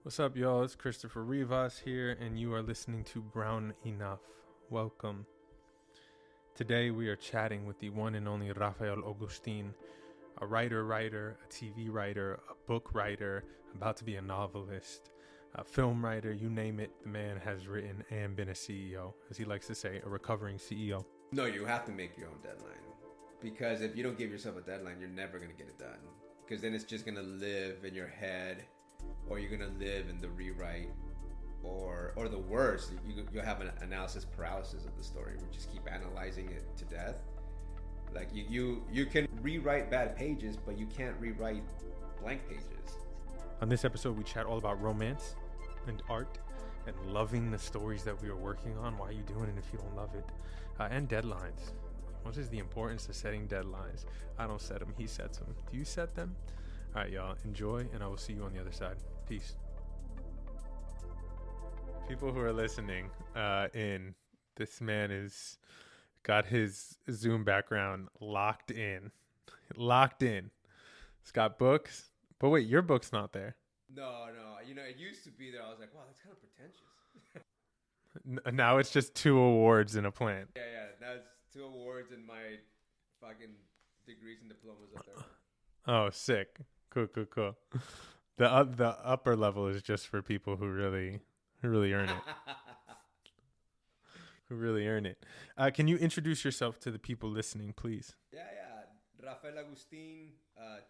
What's up, y'all? It's Christopher Rivas here, and you are listening to Brown Enough. Welcome. Today we are chatting with the one and only Rafael Agustin, a writer, a TV writer, a book writer, about to be a novelist, a film writer, you name it. The man has written and been a CEO, as he likes to say, a recovering CEO. No, you have to make your own deadline. Because if you don't give yourself a deadline, you're never going to get it done. Because then it's just going to live in your head, or you're going to live in the rewrite, or the worst, you'll have an analysis paralysis of the story. We just keep analyzing it to death. Like you can rewrite bad pages, but you can't rewrite blank pages. On this episode, we chat all about romance and art and loving the stories that we are working on. Why are you doing it if you don't love it? And deadlines. What is the importance of setting deadlines? I don't set them, he sets them. Do you set them? All right, y'all, enjoy, and I will see you on the other side. Peace. People who are listening this man is got his Zoom background locked in. It's got books. But wait, your book's not there. No. It used to be there. I was like, wow, that's kind of pretentious. Now it's just 2 awards and a plant. Yeah. Now it's 2 awards and my fucking degrees and diplomas up there. Oh, sick. Cool. The upper level is just for people who really earn it. Who really earn it. Can you introduce yourself to the people listening, please? Yeah. Rafael Agustin,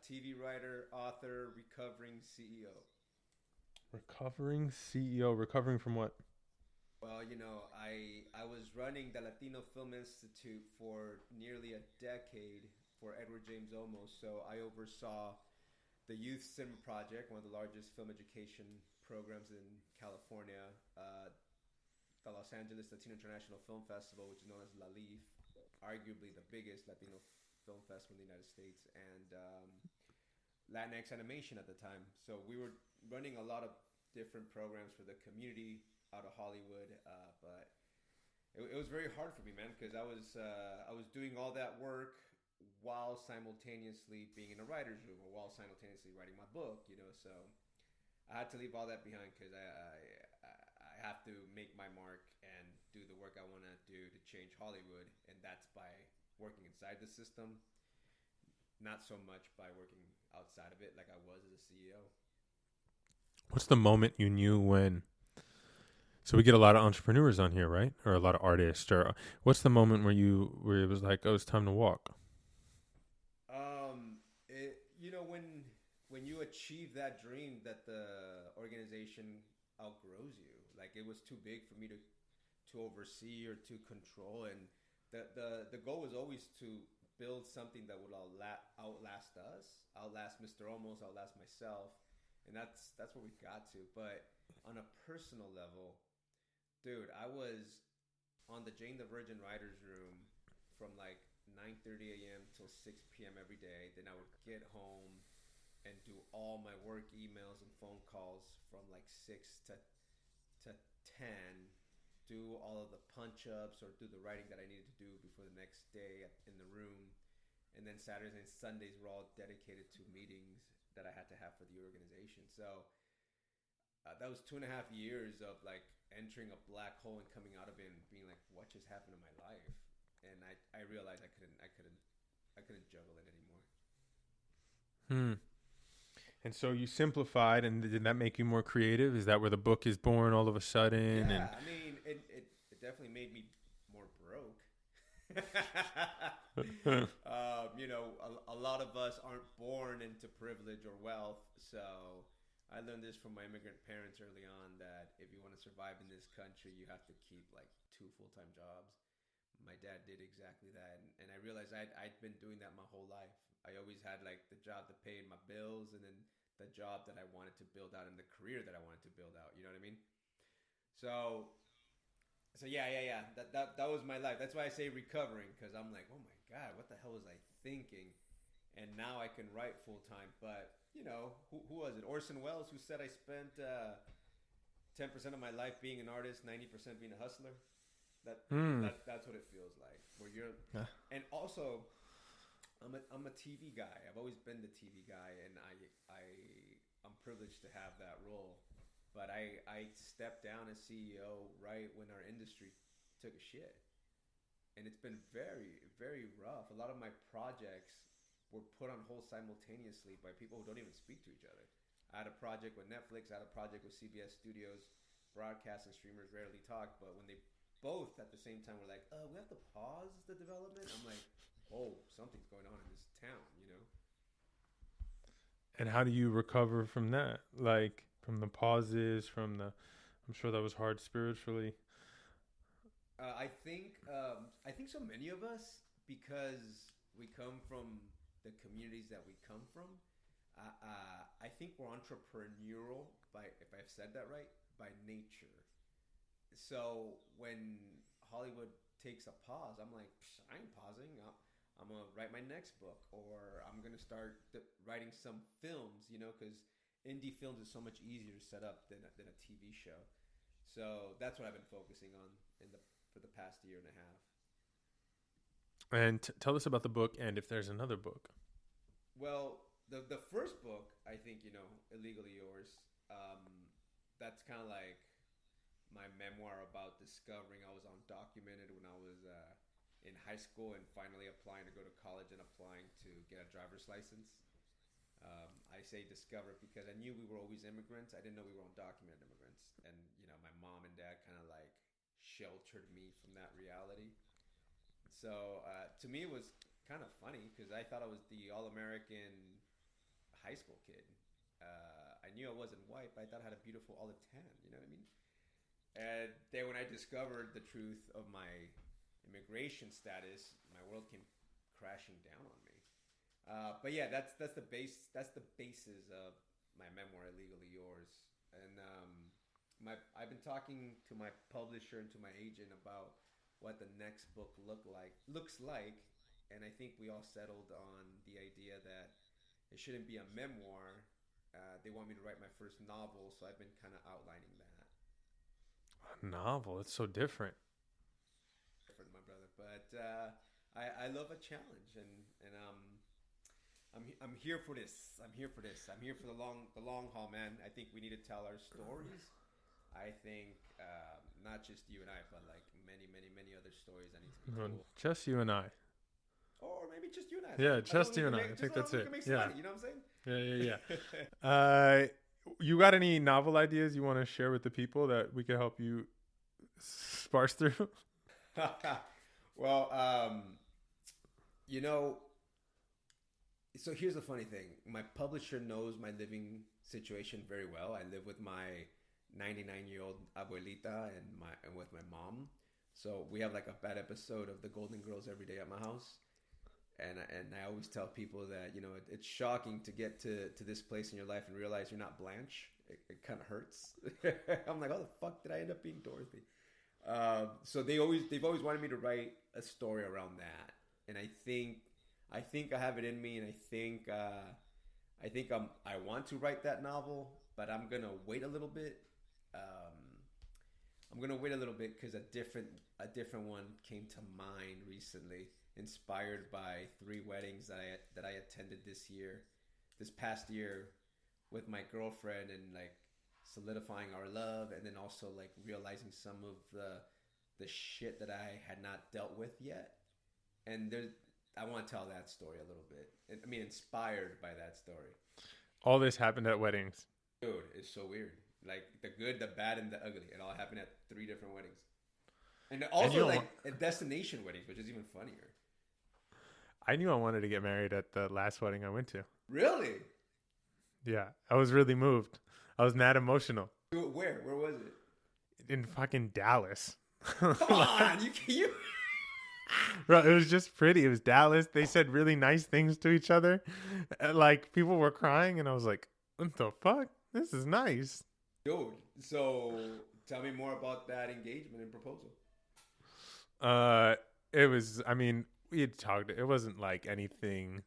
TV writer, author, recovering CEO. Recovering CEO. Recovering from what? Well, I was running the Latino Film Institute for nearly a decade for Edward James Olmos. So I oversaw the Youth Cinema Project, one of the largest film education programs in California, the Los Angeles Latino International Film Festival, which is known as LALIF, arguably the biggest Latino film festival in the United States, and Latinx animation at the time. So we were running a lot of different programs for the community out of Hollywood, but it was very hard for me, man, because I was doing all that work while simultaneously being in a writer's room or while simultaneously writing my book, so I had to leave all that behind because I have to make my mark and do the work I want to do to change Hollywood, and that's by working inside the system, not so much by working outside of it like I was as a CEO. What's the moment you knew when? So we get a lot of entrepreneurs on here, right? Or a lot of artists. Or what's the moment where it was like, oh, it's time to walk? When you achieve that dream that the organization outgrows you, like it was too big for me to oversee or to control, and the goal was always to build something that would outlast us, outlast Mr. Olmos, outlast myself, and that's what we got to. But on a personal level, dude, I was on the Jane the Virgin writer's room from like 9:30 a.m. till 6 p.m. every day. Then I would get home and do all my work emails and phone calls from like 6 to 10, do all of the punch-ups or do the writing that I needed to do before the next day in the room. And then Saturdays and Sundays were all dedicated to meetings that I had to have for the organization. So that was 2.5 years of like entering a black hole and coming out of it and being like, what just happened in my life? And I realized I couldn't juggle it anymore. And so you simplified, and did that make you more creative? Is that where the book is born all of a sudden? Yeah, I mean, it definitely made me more broke. A lot of us aren't born into privilege or wealth, so I learned this from my immigrant parents early on, that if you want to survive in this country, you have to keep like 2 full-time jobs. My dad did exactly that, and I realized I'd been doing that my whole life. I always had like the job that paid my bills, and then the job that I wanted to build out and the career that I wanted to build out. You know what I mean? So yeah. That was my life. That's why I say recovering, because I'm like, oh my God, what the hell was I thinking? And now I can write full time. But who was it? Orson Welles, who said I spent 10% of my life being an artist, 90% being a hustler. That's what it feels like. Where you're, and also, I'm a TV guy. I've always been the TV guy, and I'm privileged to have that role. But I stepped down as CEO right when our industry took a shit. And it's been very, very rough. A lot of my projects were put on hold simultaneously by people who don't even speak to each other. I had a project with Netflix, I had a project with CBS Studios. Broadcast and streamers rarely talk, but when they both at the same time were like, we have to pause the development, I'm like, oh, something's going on in this town, you know? And how do you recover from that? Like from the pauses, from the, I'm sure that was hard spiritually. I think so many of us, because we come from the communities that we come from, I think we're entrepreneurial by, if I've said that right, by nature. So when Hollywood takes a pause, I'm like, I ain't pausing. I'm gonna write my next book, or I'm gonna start writing some films, you know, because indie films is so much easier to set up than a TV show. So that's what I've been focusing on for the past year and a half. And tell us about the book, and if there's another book. Well, the first book, I think, you know, Illegally Yours, that's kind of like my memoir about discovering I was undocumented when I was in high school and finally applying to go to college and applying to get a driver's license. I say discover because I knew we were always immigrants. I didn't know we were undocumented immigrants. And, you know, my mom and dad kind of like sheltered me from that reality. So to me, it was kind of funny because I thought I was the all-American high school kid. I knew I wasn't white, but I thought I had a beautiful olive tan. You know what I mean? And then when I discovered the truth of my immigration status, my world came crashing down on me. But yeah, that's the base. That's the basis of my memoir, Illegally Yours. And I've been talking to my publisher and to my agent about what the next book looks like, and I think we all settled on the idea that it shouldn't be a memoir. They want me to write my first novel, so I've been kind of outlining that. A novel? It's so different. Different, my brother. But I love a challenge, and I'm here for this. I'm here for this. I'm here for the long haul, man. I think we need to tell our stories. I think not just you and I, but like many other stories that need to be told. Just you and I. Or maybe just you and I. Yeah, just you and I. I think that's it. Yeah. Money, you know what I'm saying? Yeah. You got any novel ideas you want to share with the people that we could help you sparse through? Well, you know, so here's the funny thing. My publisher knows my living situation very well. I live with my 99-year-old abuelita and with my mom. So we have like a bad episode of the Golden Girls every day at my house. And I always tell people that, you know, it's shocking to get to this place in your life and realize you're not Blanche. It kind of hurts. I'm like, how the fuck did I end up being Dorothy? So they've always wanted me to write a story around that. And I think I have it in me, and I think I want to write that novel, but I'm gonna wait a little bit. I'm gonna wait a little bit because a different one came to mind recently, inspired by 3 weddings that I attended this past year, with my girlfriend, and like solidifying our love, and then also like realizing some of the shit that I had not dealt with yet, and I want to tell that story a little bit. I mean, inspired by that story. All this happened at weddings. Dude, it's so weird. Like the good, the bad, and the ugly. It all happened at 3 different weddings. And also at destination weddings, which is even funnier. I knew I wanted to get married at the last wedding I went to. Really? Yeah. I was really moved. I was mad emotional. Where? Where was it? In fucking Dallas. Come on, you Bro, it was just pretty. It was Dallas. They said really nice things to each other. Like, people were crying, and I was like, what the fuck? This is nice. Dude, so tell me more about that engagement and proposal. It was, I mean, we had talked. It wasn't like anything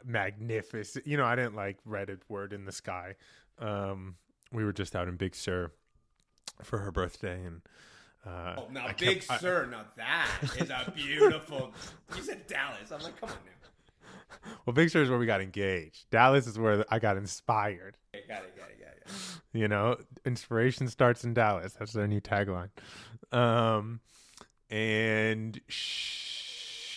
magnificent. You know, I didn't like read a word in the sky. We were just out in Big Sur for her birthday, and Big Sur, now that is a beautiful. You said Dallas. I'm like, come on now. Well, Big Sur is where we got engaged. Dallas is where I got inspired. Got it. You know, inspiration starts in Dallas. That's their new tagline. Um, and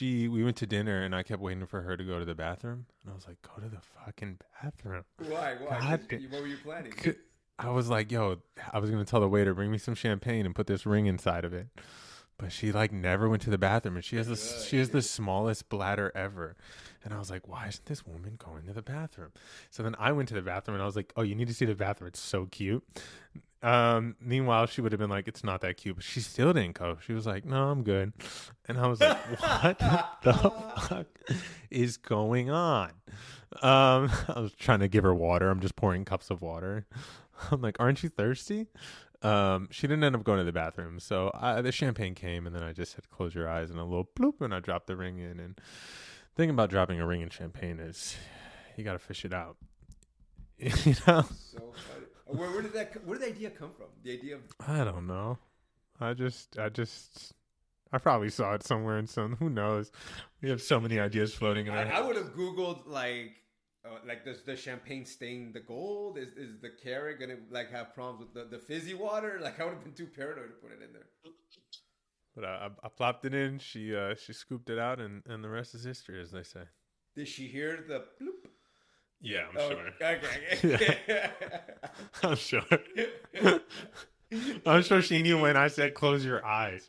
we went to dinner, and I kept waiting for her to go to the bathroom, and I was like, "Go to the fucking bathroom." Why? What were you planning? I was like, "Yo," I was gonna tell the waiter, "Bring me some champagne and put this ring inside of it." But she like never went to the bathroom, and she has the smallest bladder ever. And I was like, why isn't this woman going to the bathroom? So then I went to the bathroom, and I was like, oh, you need to see the bathroom. It's so cute. Meanwhile, she would have been like, it's not that cute, but she still didn't go. She was like, no, I'm good. And I was like, what the fuck is going on? I was trying to give her water. I'm just pouring cups of water. I'm like, aren't you thirsty? She didn't end up going to the bathroom. So the champagne came, and then I just said, close your eyes, and a little bloop, and I dropped the ring in. And the thing about dropping a ring in champagne is you got to fish it out. You know? So funny. Where did the idea come from? The idea of... I don't know. I probably saw it somewhere in some, who knows? We have so many ideas floating in our head. I would have Googled does the champagne stain the gold? Is the carrot gonna like have problems with the fizzy water? Like I would have been too paranoid to put it in there. But I plopped it in. She scooped it out, and the rest is history, as they say. Did she hear the bloop? Yeah, I'm sure. Okay. Yeah. I'm sure. I'm sure she knew when I said close your eyes.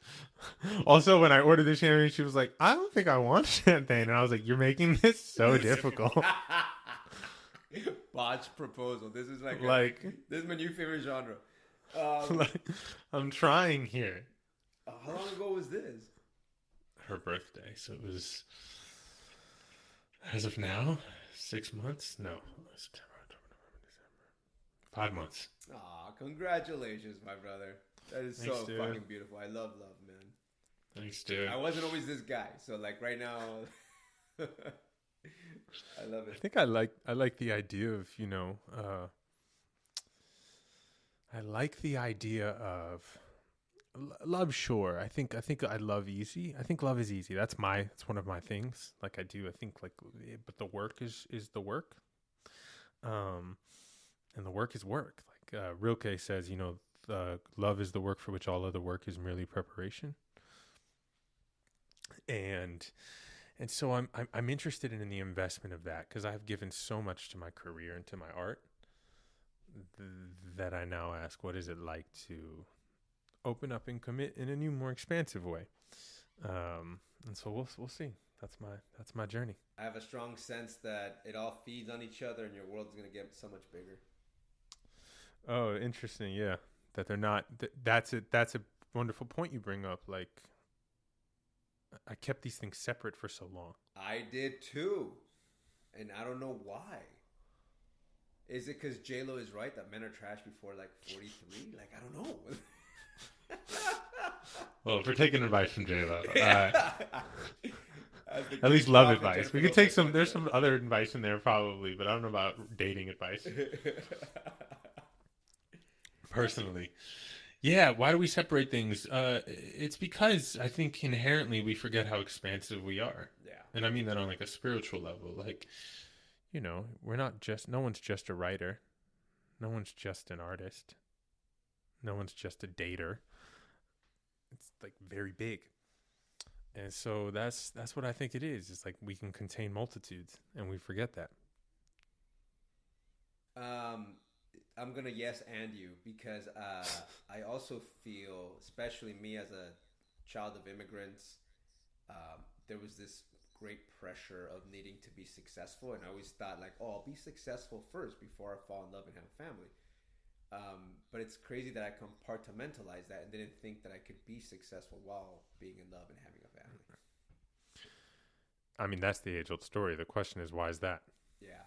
Also, when I ordered the champagne, she was like, I don't think I want champagne. And I was like, you're making this so difficult. Botched proposal. This is this is my new favorite genre. I'm trying here. How long ago was this? Her birthday. So it was, as of now, 6 months? No. September, October, November, December. 5 months. Aw, congratulations, my brother. That is Thanks, so dude. fucking beautiful. I love love, man. Thanks, dude. I wasn't always this guy. So like right now... I love it. I think I like the idea of, you know, I like the idea of love. Sure. I think I love easy. I think love is easy. That's one of my things. Like I think but the work is the work. And the work is work. Like Rilke says, you know, love is the work for which all other work is merely preparation. And so I'm interested in the investment of that because I've given so much to my career and to my art that I now ask, what is it like to open up and commit in a new, more expansive way? And so we'll see. That's my journey. I have a strong sense that it all feeds on each other, and your world's gonna get so much bigger. Oh, interesting. Yeah, that they're not. That's a wonderful point you bring up. Like, I kept these things separate for so long. I did too, and I don't know why. Is it because J-Lo is right that men are trash before like 43? Like I don't know. Well, if we're taking advice from J-Lo, at least love advice. We could take some. There's some other advice in there probably, but I don't know about dating advice. Personally. Yeah, why do we separate things? It's because I think inherently we forget how expansive we are. Yeah. And I mean that on like a spiritual level. Like, you know, no one's just a writer. No one's just an artist. No one's just a dater. It's like very big. And so that's what I think it is. It's like we can contain multitudes and we forget that. I'm going to yes and you because I also feel, especially me as a child of immigrants, there was this great pressure of needing to be successful. And I always thought like, oh, I'll be successful first before I fall in love and have a family. But it's crazy that I compartmentalized that and didn't think that I could be successful while being in love and having a family. I mean, that's the age-old story. The question is, why is that? Yeah.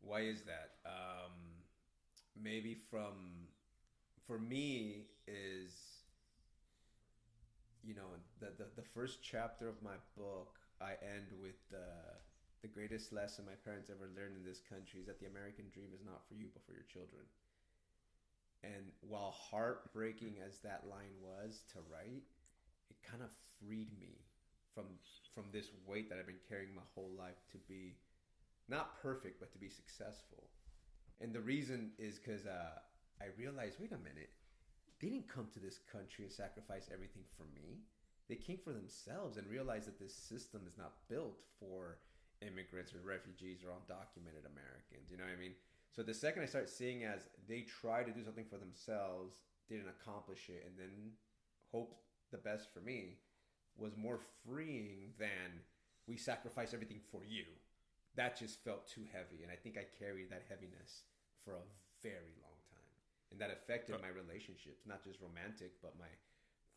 Why is that? Maybe for me is, you know, the first chapter of my book, I end with the greatest lesson my parents ever learned in this country is that the American dream is not for you, but for your children. And while heartbreaking as that line was to write, it kind of freed me from from this weight that I've been carrying my whole life to be not perfect, but to be successful. And the reason is because I realized, wait a minute, they didn't come to this country and sacrifice everything for me. They came for themselves and realized that this system is not built for immigrants or refugees or undocumented Americans. You know what I mean? So the second I start seeing as they try to do something for themselves, didn't accomplish it, and then hope the best for me, was more freeing than we sacrifice everything for you. That just felt too heavy, and I think I carried that heaviness for a very long time, and that affected my relationships, not just romantic, but my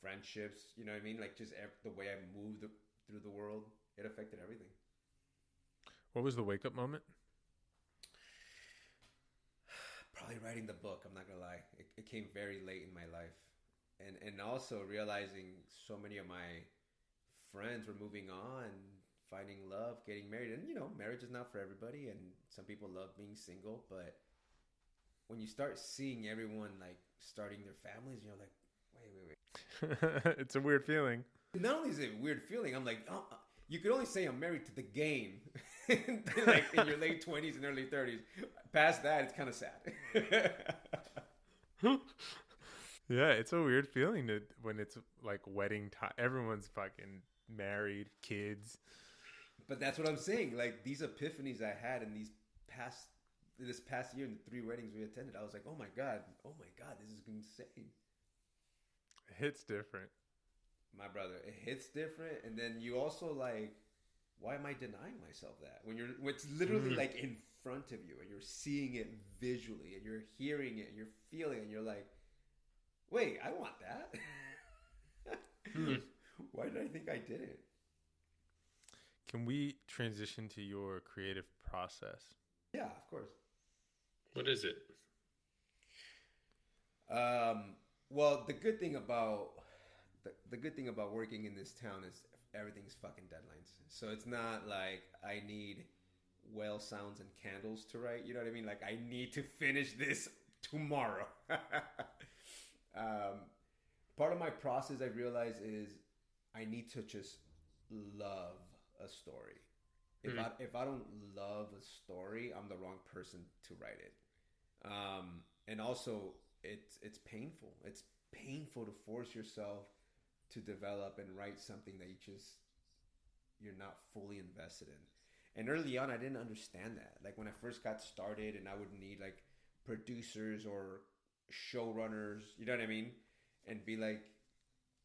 friendships. You know what I mean? Like just the way I moved through the world, it affected everything. What was the wake up moment? Probably writing the book. I'm not gonna lie, it came very late in my life, and also realizing so many of my friends were moving on, finding love, getting married. And marriage is not for everybody, and some people love being single, but when you start seeing everyone like starting their families, you're like, wait. It's a weird feeling. Not only is it a weird feeling, I'm like, you could only say I'm married to the game. Like in your late 20s and early 30s. Past that, it's kind of sad. Yeah, it's a weird feeling when it's like wedding time. Everyone's fucking married, kids. But that's what I'm saying. Like these epiphanies I had in this past year, in the 3 weddings we attended, I was like, oh my god, this is insane. It hits different. My brother, it hits different. And then you also like, why am I denying myself that? When it's literally like in front of you and you're seeing it visually and you're hearing it and you're feeling it and you're like, wait, I want that. Why did I think I didn't? Can we transition to your creative process? Yeah, of course. What is it? Well, the good thing about working in this town is everything's fucking deadlines. So it's not like I need whale sounds and candles to write. You know what I mean? Like I need to finish this tomorrow. Part of my process I realize is I need to just love a story. If I don't love a story, I'm the wrong person to write it. And also it's painful. It's painful to force yourself to develop and write something that you're not fully invested in. And early on, I didn't understand that. Like when I first got started and I would need like producers or showrunners, you know what I mean? And be like,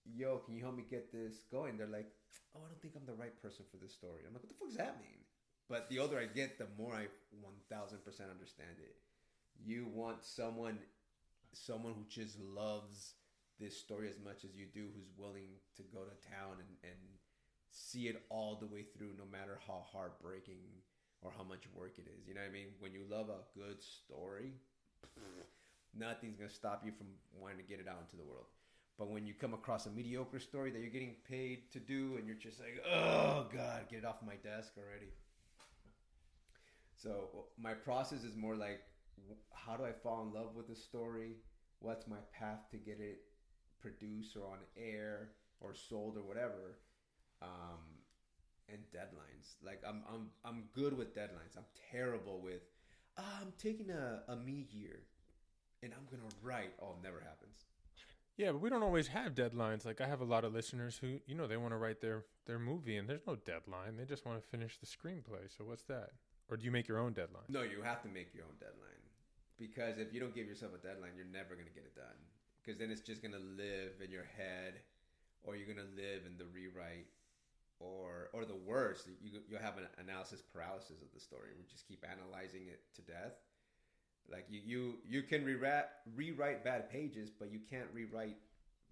yo, can you help me get this going? They're like, oh, I don't think I'm the right person for this story. I'm like, what the fuck does that mean? But the older I get, the more I 1000% understand it. You want someone who just loves this story as much as you do, who's willing to go to town and see it all the way through, no matter how heartbreaking or how much work it is. You know what I mean? When you love a good story, nothing's going to stop you from wanting to get it out into the world. But when you come across a mediocre story that you're getting paid to do and you're just like, oh God, get it off my desk already. So my process is more like, how do I fall in love with the story? What's my path to get it produced or on air or sold or whatever? And deadlines. Like I'm good with deadlines. I'm terrible with I'm taking a me year and I'm gonna write. Oh, it never happens. Yeah, but we don't always have deadlines. Like I have a lot of listeners who, they want to write their movie and there's no deadline. They just want to finish the screenplay. So what's that? Or do you make your own deadline? No, you have to make your own deadline. Because if you don't give yourself a deadline, you're never going to get it done. Because then it's just going to live in your head, or you're going to live in the rewrite, or the worst, you'll have an analysis paralysis of the story. We just keep analyzing it to death. Like you can rewrite bad pages, but you can't rewrite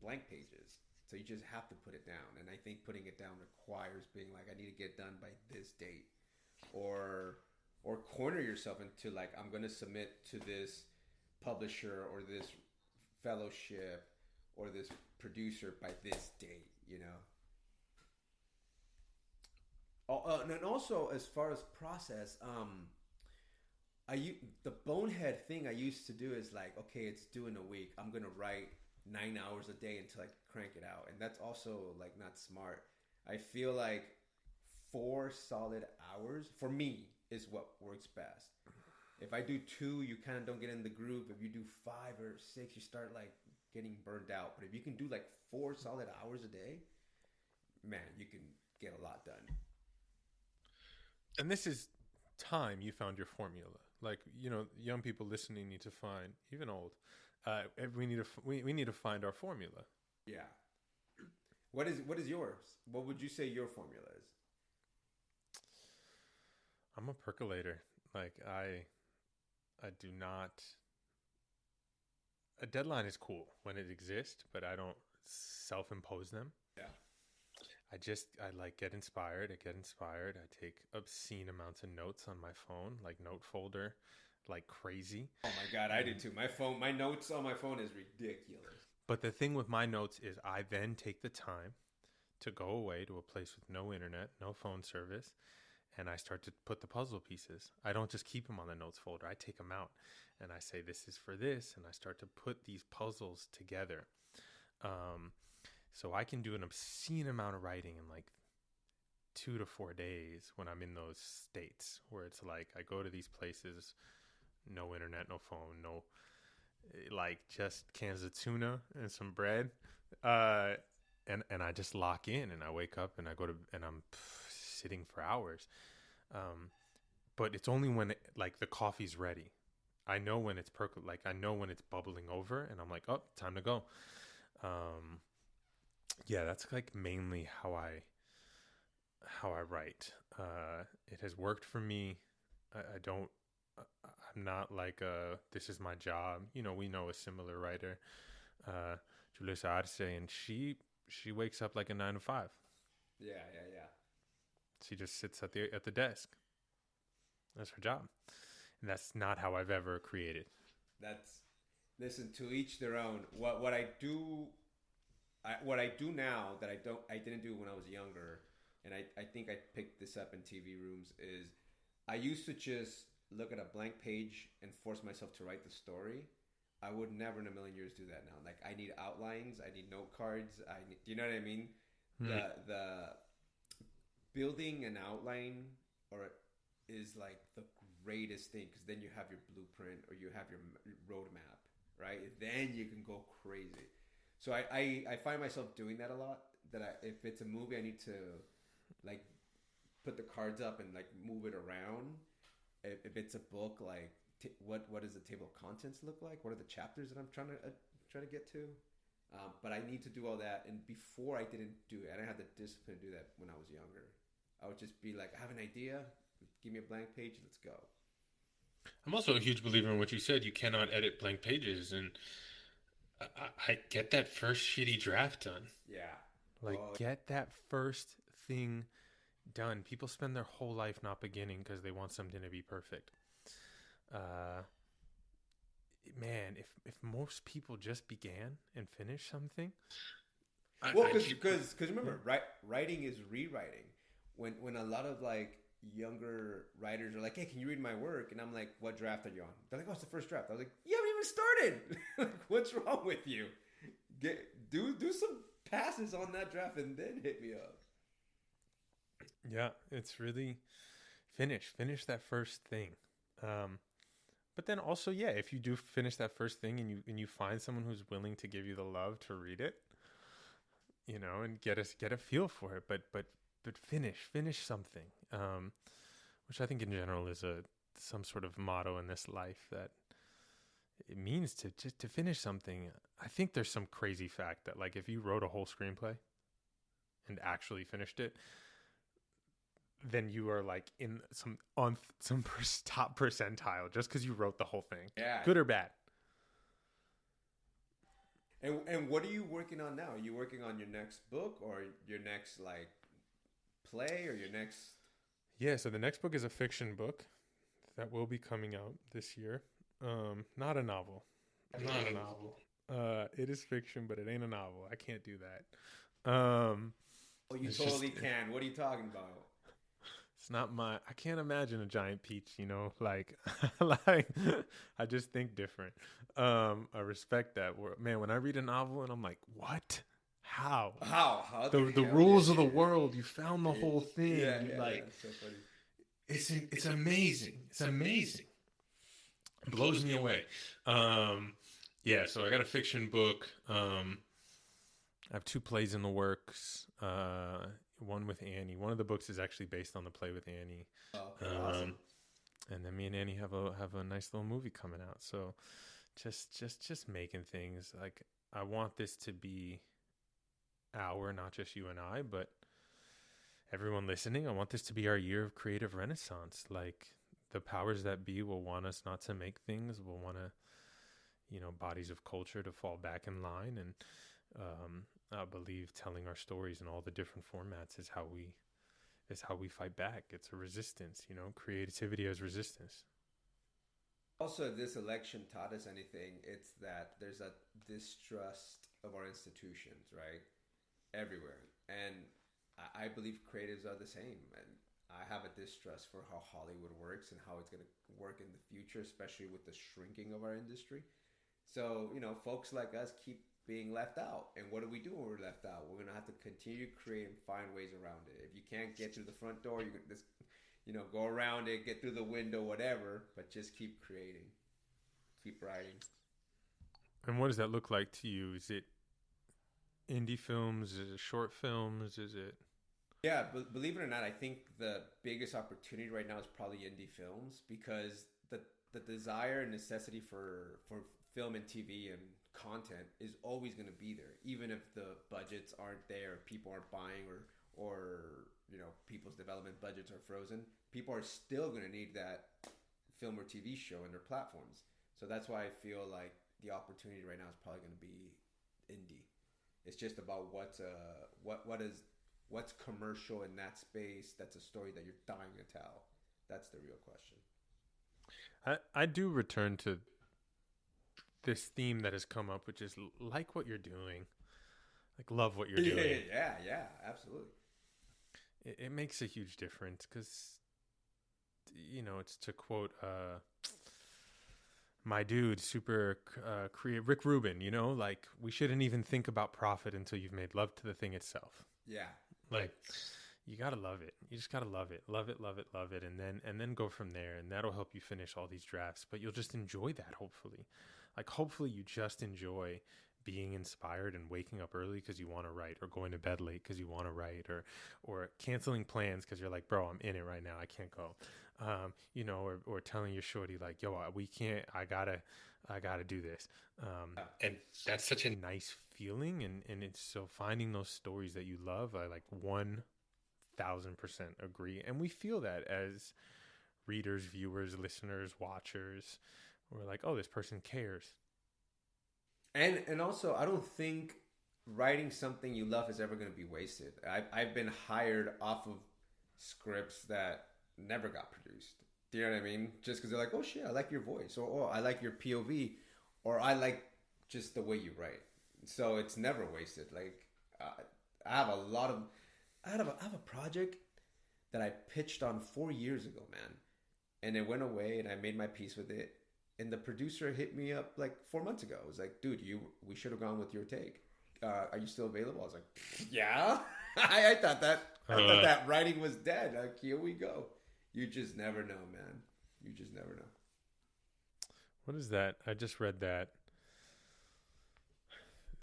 blank pages. So you just have to put it down. And I think putting it down requires being like, I need to get done by this date, or corner yourself into like, I'm going to submit to this publisher or this fellowship or this producer by this date, and also as far as process, the bonehead thing I used to do is like, okay, it's due in a week. I'm going to write 9 hours a day until I crank it out. And that's also like not smart. I feel like 4 solid hours for me is what works best. If I do 2, you kind of don't get in the groove. If you do 5 or 6, you start like getting burned out. But if you can do like 4 solid hours a day, man, you can get a lot done. And this is time you found your formula. Like, you know, young people listening need to find, even old, we need to find our formula. Yeah. What is yours? What would you say your formula is? I'm a percolator. Like I do not. A deadline is cool when it exists, but I don't self-impose them. Yeah. I like get inspired. I take obscene amounts of notes on my phone, like note folder, like crazy. Oh my God, I do too. My notes on my phone is ridiculous. But the thing with my notes is I then take the time to go away to a place with no internet, no phone service, and I start to put the puzzle pieces. I don't just keep them on the notes folder. I take them out and I say, this is for this. And I start to put these puzzles together. So I can do an obscene amount of writing in like 2 to 4 days when I'm in those states where it's like I go to these places, no internet, no phone, no, like just cans of tuna and some bread. And I just lock in and I wake up and I go to, and I'm sitting for hours. But it's only when like the coffee's ready. I know when it's like I know when it's bubbling over and I'm like, oh, time to go. Yeah, that's like mainly how I write. It has worked for me. I'm not like this is my job. You know, we know a similar writer, Julissa Arce, and she wakes up like a 9 to 5. Yeah. She just sits at the desk. That's her job. And that's not how I've ever created. Listen, to each their own. What I do now that I didn't do when I was younger, and I think I picked this up in TV rooms, is I used to just look at a blank page and force myself to write the story. I would never in a million years do that now. Like, I need outlines, I need note cards, do you know what I mean? The building an outline is like the greatest thing, because then you have your blueprint or you have your roadmap, right? Then you can go crazy. So I find myself doing that a lot. If it's a movie, I need to like put the cards up and like move it around. If it's a book, like what does the table of contents look like? What are the chapters that I'm trying to get to? But I need to do all that. And before, I didn't do it. I didn't have the discipline to do that when I was younger. I would just be like, I have an idea. Give me a blank page. Let's go. I'm also a huge believer in what you said. You cannot edit blank pages, and I get that first shitty draft done. Yeah. Like, get that first thing done. People spend their whole life not beginning because they want something to be perfect. Man, if most people just began and finished something. Well, because remember, writing is rewriting. When a lot of like younger writers are like, hey, can you read my work? And I'm like, what draft are you on? They're like, oh, it's the first draft. I was like, you haven't even started. Like, what's wrong with you? Do some passes on that draft and then hit me up. Yeah, it's really finish that first thing. But then also, yeah, if you do finish that first thing and you find someone who's willing to give you the love to read it, you know, and get a feel for it, but finish something, which I think in general is some sort of motto in this life, that it means to finish something. I think there's some crazy fact that like if you wrote a whole screenplay and actually finished it, then you are like in some top percentile just because you wrote the whole thing. Yeah. Good or bad. And what are you working on now? Are you working on your next book or your next like play or your next? Yeah, so the next book is a fiction book that will be coming out this year. Not a novel. Not a novel. It is fiction, but it ain't a novel. I can't do that. Oh, you totally can. What are you talking about? It's not I can't imagine a giant peach, you know, like I just think different. I respect that. Man, when I read a novel and I'm like, what? How The rules of the world. You found the whole thing. Yeah, Like, so funny. it's amazing. It's amazing. It blows me away. Yeah, so I got a fiction book. I have 2 plays in the works. One with Annie. One of the books is actually based on the play with Annie. Oh, okay, awesome. And then me and Annie have a nice little movie coming out. So just making things. Like, I want this to be our, not just you and I, but everyone listening. I want this to be our year of creative renaissance. Like, the powers that be will want us not to make things. Will want to, bodies of culture to fall back in line. And I believe telling our stories in all the different formats is how we fight back. It's a resistance, creativity as resistance. Also, if this election taught us anything, it's that there's a distrust of our institutions, right? Everywhere. And I believe creatives are the same. And I have a distrust for how Hollywood works and how it's going to work in the future, especially with the shrinking of our industry. So, folks like us keep being left out. And what do we do when we're left out? We're going to have to continue to create and find ways around it. If you can't get through the front door, you can just, go around it, get through the window, whatever, but just keep creating, keep writing. And what does that look like to you? Is it indie films? Is it short films? Is it? Yeah, but believe it or not, I think the biggest opportunity right now is probably indie films, because the desire and necessity for film and TV and content is always going to be there, even if the budgets aren't there, people aren't buying, or people's development budgets are frozen. People are still going to need that film or TV show in their platforms. So that's why I feel like the opportunity right now is probably going to be indie. It's just about what's commercial in that space. That's a story that you're dying to tell. That's the real question. I do return to this theme that has come up, which is like what you're doing, like love what you're doing. Yeah, absolutely. It makes a huge difference, because it's to quote my dude, super creative, Rick Rubin. Like, we shouldn't even think about profit until you've made love to the thing itself. Yeah, like, you gotta love it. You just gotta love it, love it, love it, love it, and then go from there, and that'll help you finish all these drafts. But you'll just enjoy that, hopefully. Like, hopefully you just enjoy being inspired and waking up early because you want to write, or going to bed late because you want to write, or canceling plans because you're like, bro, I'm in it right now, I can't go. Or telling your shorty like, yo, we can't, I gotta do this. And that's such a nice feeling. And it's so finding those stories that you love. I like 1000% agree. And we feel that as readers, viewers, listeners, watchers. We're like, oh, this person cares. And also, I don't think writing something you love is ever going to be wasted. I've been hired off of scripts that never got produced. Do you know what I mean? Just because they're like, oh shit, I like your voice, or I like your POV, or I like just the way you write. So it's never wasted. Like, I have a project that I pitched on 4 years ago, man, and it went away, and I made my peace with it. And the producer hit me up like 4 months ago. It was like, dude, we should have gone with your take. Are you still available? I was like, yeah. I thought that writing was dead. Like, here we go. You just never know, man. You just never know. What is that? I just read that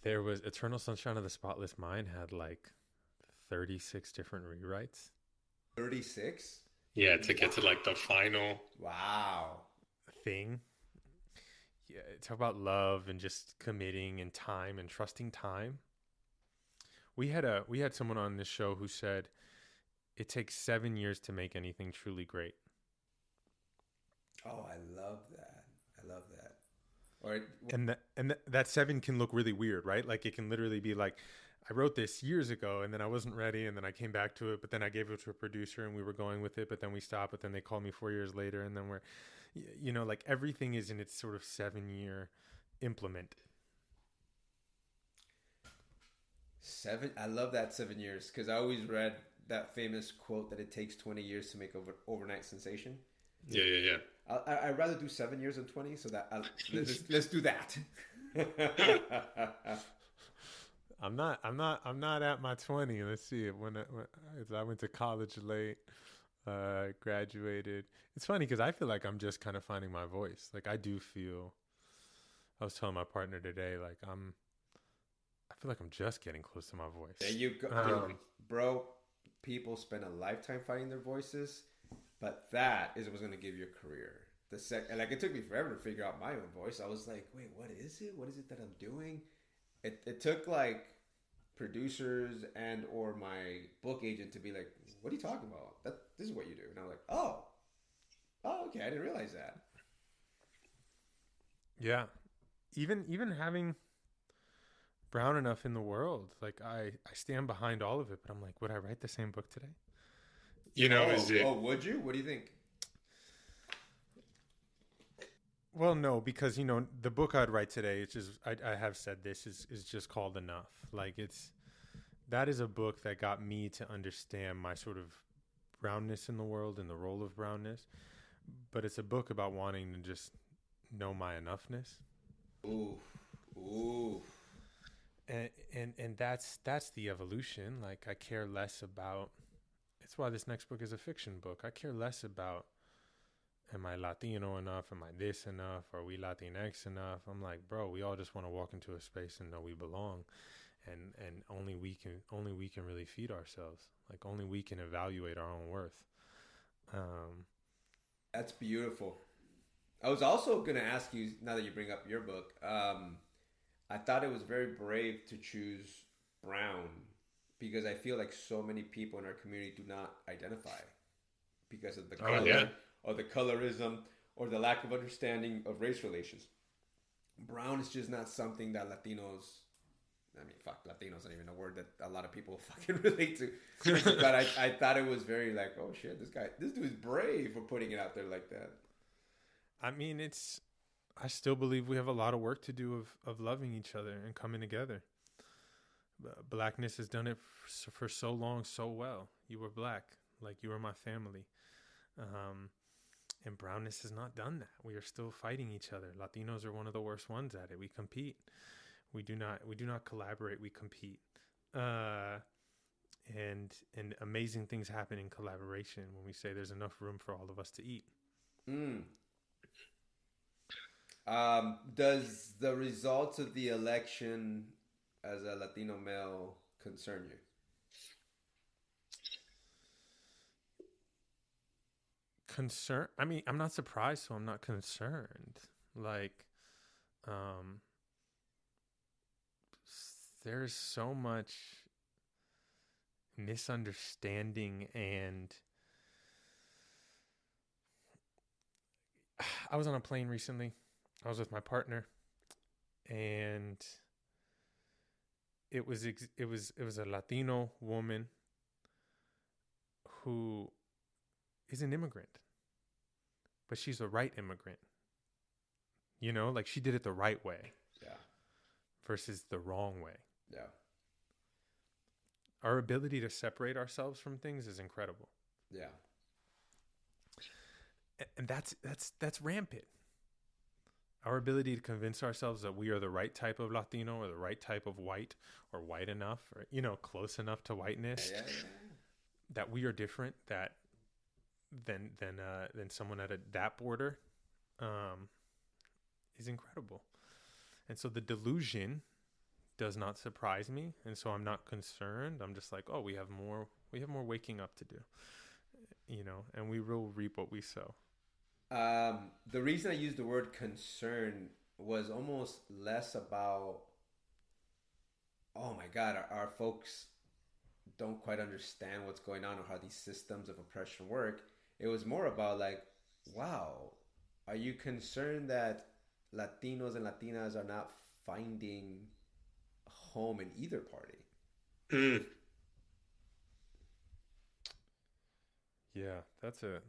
there was Eternal Sunshine of the Spotless Mind had like 36 different rewrites. 36? Yeah, to get to like the final. Wow. Thing. Yeah, talk about love and just committing and time and trusting time. We had someone on this show who said it takes 7 years to make anything truly great. Oh, I love that. That 7 can look really weird, right? Like, it can literally be like, I wrote this years ago and then I wasn't ready and then I came back to it, but then I gave it to a producer and we were going with it, but then we stopped, but then they called me 4 years later and then we're, like, everything is in its sort of 7-year implement. I love that 7 years, because I always read that famous quote that it takes 20 years to make overnight sensation. Yeah. I'd rather do 7 years than 20, so that let's do that. I'm not at my 20. Let's see. I went to college late, graduated. It's funny because I feel like I'm just kind of finding my voice. Like I do feel. I was telling my partner today, like I feel like I'm just getting close to my voice. There you go, bro. People spend a lifetime finding their voices, but that is what's going to give you a career. And like it took me forever to figure out my own voice. I was like, wait, what is it? What is it that I'm doing? It took like producers and or my book agent to be like, what are you talking about? This is what you do. And I'm like, oh, okay, I didn't realize that. Yeah, even having brown enough in the world, like I stand behind all of it, but I'm like, would I write the same book today? Would you? What do you think? Well, no, because the book I'd write today, it's just I have said this is just called Enough. Like that is a book that got me to understand my sort of brownness in the world and the role of brownness. But it's a book about wanting to just know my enoughness. Ooh. And that's the evolution. Like I care less about. It's why this next book is a fiction book. I care less about. Am I Latino enough? Am I this enough? Are we Latinx enough? I'm like, bro, we all just want to walk into a space and know we belong, and only we can really feed ourselves. Like only we can evaluate our own worth. That's beautiful. I was also gonna ask you, now that you bring up your book, I thought it was very brave to choose brown because I feel like so many people in our community do not identify because of the color. Oh, yeah. Or the colorism, or the lack of understanding of race relations. Brown is just not something that Latinos, Latinos not even a word that a lot of people fucking relate to. But I thought it was very like, oh shit, this dude is brave for putting it out there like that. I mean, I still believe we have a lot of work to do of loving each other and coming together. Blackness has done it for so long, so well. You were black, like you were my family. And brownness has not done that. We are still fighting each other. Latinos are one of the worst ones at it. We compete. We do not collaborate. We compete. And amazing things happen in collaboration when we say there's enough room for all of us to eat. Does the results of the election as a Latino male concern you? Concern? I mean, I'm not surprised, so I'm not concerned. Like, there's so much misunderstanding, and I was on a plane recently. I was with my partner, and it was a Latino woman who is an immigrant, but she's a right immigrant. Like she did it the right way. Yeah. Versus the wrong way. Yeah. Our ability to separate ourselves from things is incredible. Yeah. And that's rampant. Our ability to convince ourselves that we are the right type of Latino or the right type of white or white enough or, close enough to whiteness, that we are different, than someone at that border, is incredible. And so the delusion does not surprise me, and so I'm not concerned. I'm just like, oh, we have more waking up to do, and we will reap what we sow. The reason I used the word concern was almost less about, oh my God, our folks don't quite understand what's going on or how these systems of oppression work. It was more about like, wow, are you concerned that Latinos and Latinas are not finding home in either party? Yeah, that's a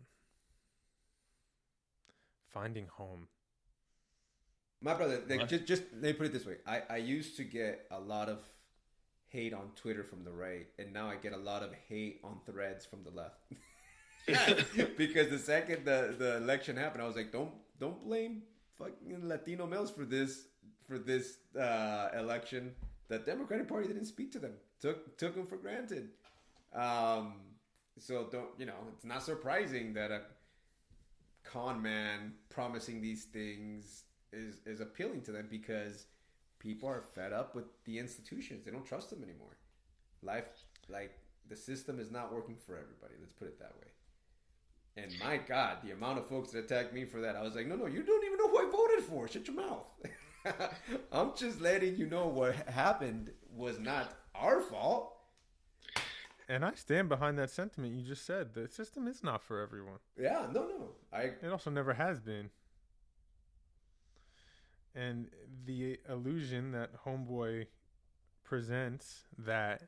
finding home. My brother, just let me put it this way. I used to get a lot of hate on Twitter from the right, and now I get a lot of hate on threads from the left. Because the second the election happened, I was like, don't blame fucking Latino males for this election. the Democratic Party didn't speak to them. Took them for granted. So don't, it's not surprising that a con man promising these things is appealing to them, because people are fed up with the institutions. They don't trust them anymore. Life, like, the system is not working for everybody. Let's put it that way. And my God, the amount of folks that attacked me for that, I was like, no, you don't even know who I voted for. Shut your mouth. I'm just letting you know what happened was not our fault. And I stand behind that sentiment you just said. The system is not for everyone. Yeah, no. It also never has been. And the illusion that Homeboy presents that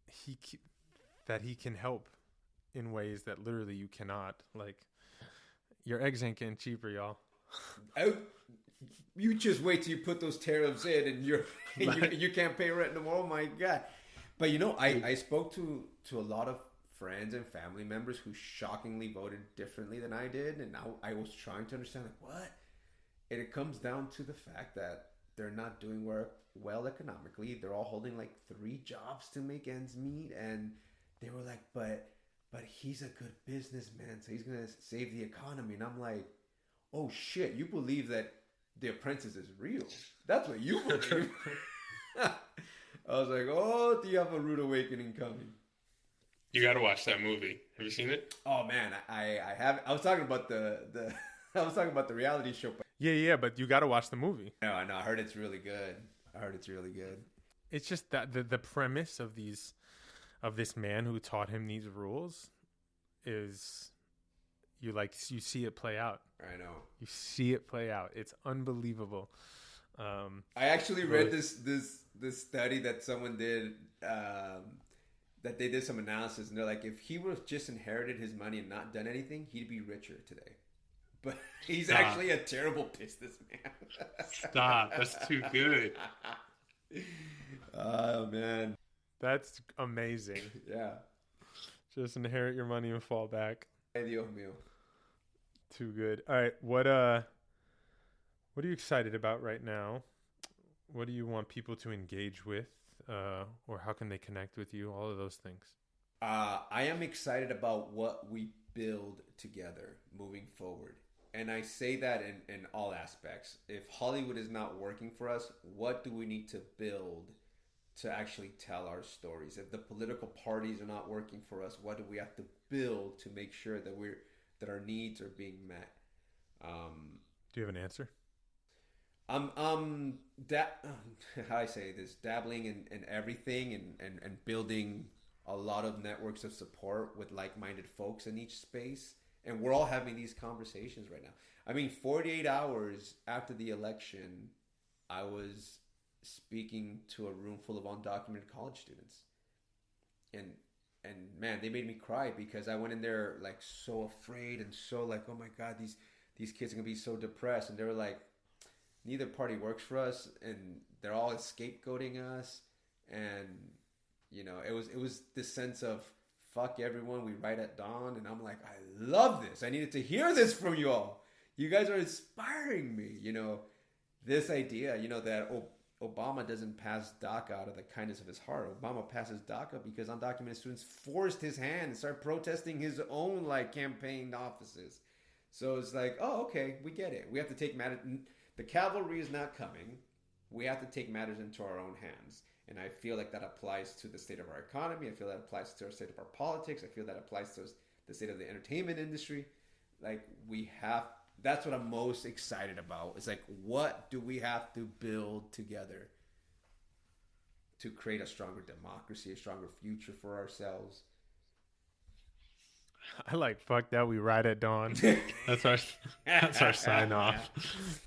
he can help in ways that literally you cannot. Like, your eggs ain't getting cheaper, y'all. You just wait till you put those tariffs in, and you can't pay rent no more. Oh my God! But I spoke to a lot of friends and family members who shockingly voted differently than I did, and I was trying to understand, like, what? And it comes down to the fact that they're not doing well economically. They're all holding like 3 jobs to make ends meet, and they were like, but he's a good businessman, so he's gonna save the economy. And I'm like, oh shit, you believe that The Apprentice is real? That's what you believe. I was like, oh, do you have a rude awakening coming? You got to watch that movie. Have you seen it? Oh man, I have. I was talking about the I was talking about the reality show. Yeah, but you got to watch the movie. No, I know. I heard it's really good. It's just that the premise of this man who taught him these rules is you see it play out. I know. You see it play out. It's unbelievable. I actually read this study that someone did, that they did some analysis, and they're like, if he would have just inherited his money and not done anything, he'd be richer today. But he's actually a terrible businessman. Stop. That's too good. Oh, man. That's amazing. Yeah. Just inherit your money and fall back. Ay, Dios mío. Too good. All right. What are you excited about right now? What do you want people to engage with? Or how can they connect with you? All of those things. I am excited about what we build together moving forward. And I say that in all aspects. If Hollywood is not working for us, what do we need to build to actually tell our stories? If the political parties are not working for us, what do we have to build to make sure that our needs are being met? Do you have an answer? How I say this, dabbling in everything and building a lot of networks of support with like-minded folks in each space. And we're all having these conversations right now. I mean, 48 hours after the election, I was speaking to a room full of undocumented college students. And man, they made me cry, because I went in there like so afraid and so like, oh my God, these kids are gonna be so depressed. And they were like, neither party works for us, and they're all scapegoating us. And it was this sense of fuck everyone, we write at dawn. And I'm like, I love this. I needed to hear this from you all. You guys are inspiring me. This idea, that Obama doesn't pass DACA out of the kindness of his heart. Obama passes DACA because undocumented students forced his hand and started protesting his own campaign offices. So it's like, oh, okay, we get it. We have to take matters. The cavalry is not coming. We have to take matters into our own hands. And I feel like that applies to the state of our economy. I feel that applies to the state of our politics. I feel that applies to the state of the entertainment industry. That's what I'm most excited about. It's like, what do we have to build together to create a stronger democracy, a stronger future for ourselves? I like, fuck that, we ride at dawn. That's our sign off.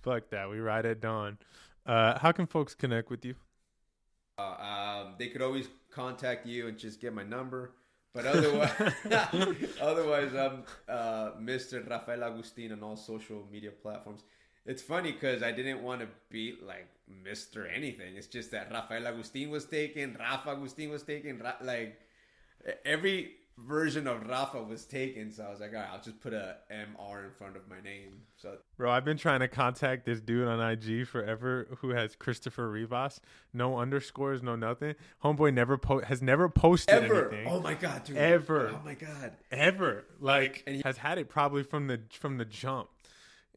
Fuck that, we ride at dawn. How can folks connect with you? They could always contact you and just get my number. But otherwise, I'm Mr. Rafael Agustin on all social media platforms. It's funny because I didn't want to be like Mr. anything. It's just that Rafael Agustin was taken, Rafa Agustin was taken. version of Rafa was taken, so I was like, all right, I'll just put a MR in front of my name. So, Bro, I've been trying to contact this dude on IG forever who has Christopher Rivas. No underscores, no nothing. Homeboy has never posted anything. Oh my god, dude. Ever. Oh my god. Ever. Like, And he has had it probably from the jump.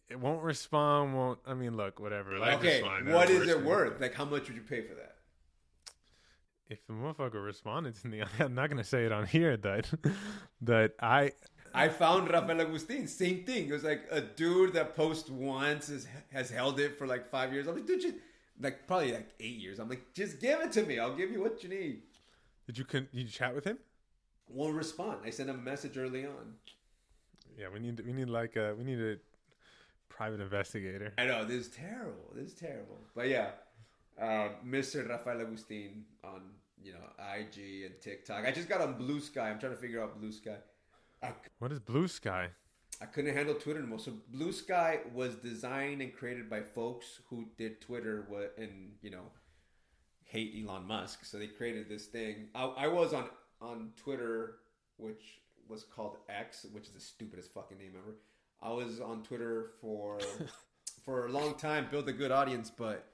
It won't respond, I mean, look, whatever. Like, okay, it's fine. what That'll is it work. worth? Like, how much would you pay for that? if the motherfucker responded to me, I'm not going to say it on here that I found Rafael Agustin, same thing. It was like a dude that posts once has held it for like 5 years. I'm like, dude, like probably like 8 years. I'm like, just give it to me. I'll give you what you need. Did you chat with him? Won't respond. I sent him a message early on. Yeah, we need a private investigator. I know, this is terrible. But yeah, Mr. Rafael Agustin on, IG and TikTok. I just got on Blue Sky. I'm trying to figure out Blue Sky. What is Blue Sky? I couldn't handle Twitter anymore. So Blue Sky was designed and created by folks who did Twitter and hate Elon Musk. So they created this thing. I was on Twitter, which was called X, which is the stupidest fucking name ever. I was on Twitter for a long time, built a good audience, but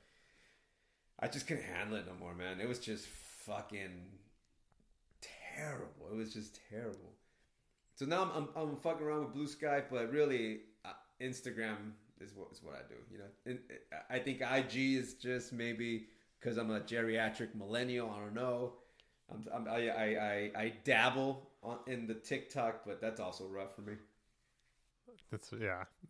I just couldn't handle it no more, man. It was just fucking terrible. It was just terrible. So now I'm fucking around with Blue Sky, but really Instagram is what I do. I think IG is just maybe because I'm a geriatric millennial. I don't know. I dabble in the TikTok, but that's also rough for me. That's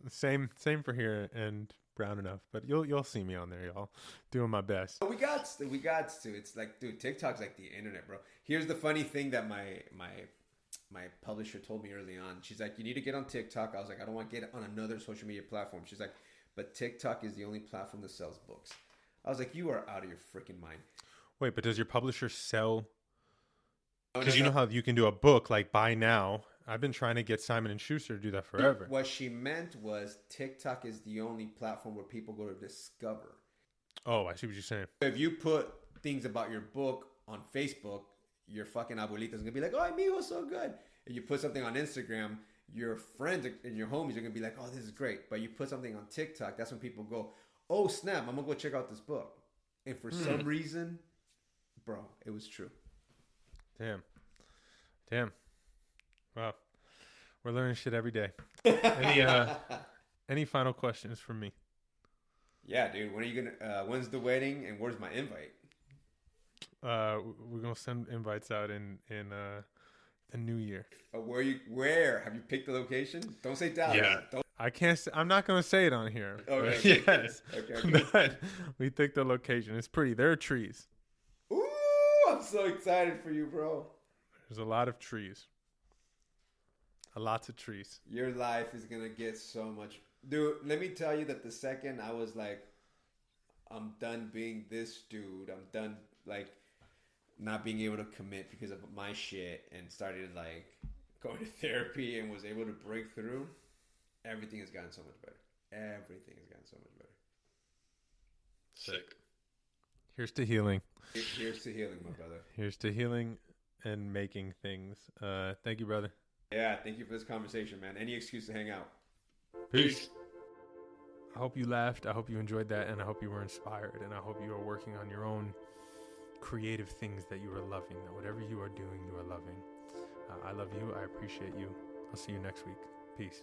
same for here and brown enough, but you'll see me on there, y'all, doing my best. We got to. It's like, dude, TikTok's like the internet, bro. Here's the funny thing that my publisher told me early on. She's like, you need to get on TikTok. I was like, I don't want to get on another social media platform. She's like, but TikTok is the only platform that sells books. I was like, you are out of your freaking mind. Wait, but does your publisher sell? Because No, you know how you can do a book like buy now. I've been trying to get Simon & Schuster to do that forever. What she meant was TikTok is the only platform where people go to discover. Oh, I see what you're saying. If you put things about your book on Facebook, your fucking abuelita's gonna be like, oh, amigo, so good. If you put something on Instagram, your friends and your homies are gonna be like, oh, this is great. But you put something on TikTok, that's when people go, oh, snap, I'm gonna go check out this book. And for some reason, bro, it was true. Damn. Wow. We're learning shit every day. Any final questions from me? Yeah, dude. When are you gonna? When's the wedding? And where's my invite? We're gonna send invites out in the new year. Where have you picked the location? Don't say Dallas. Yeah. I can't. I'm not gonna say it on here. Okay. Yes. Okay. But we picked the location. It's pretty. There are trees. Ooh, I'm so excited for you, bro. There's a lot of trees. Lots of trees. Your life is gonna get so much, dude. Let me tell you that the second I was like, I'm done being this dude. I'm done like not being able to commit because of my shit, and started like going to therapy and was able to break through. Everything has gotten so much better. Everything has gotten so much better. Sick. Here's to healing. Here's to healing, my brother. Here's to healing and making things. Thank you, brother. Yeah, thank you for this conversation, man. Any excuse to hang out. Peace. I hope you laughed. I hope you enjoyed that, and I hope you were inspired, and I hope you are working on your own creative things that you are loving. That whatever you are doing, you are loving. I love you. I appreciate you. I'll see you next week. Peace.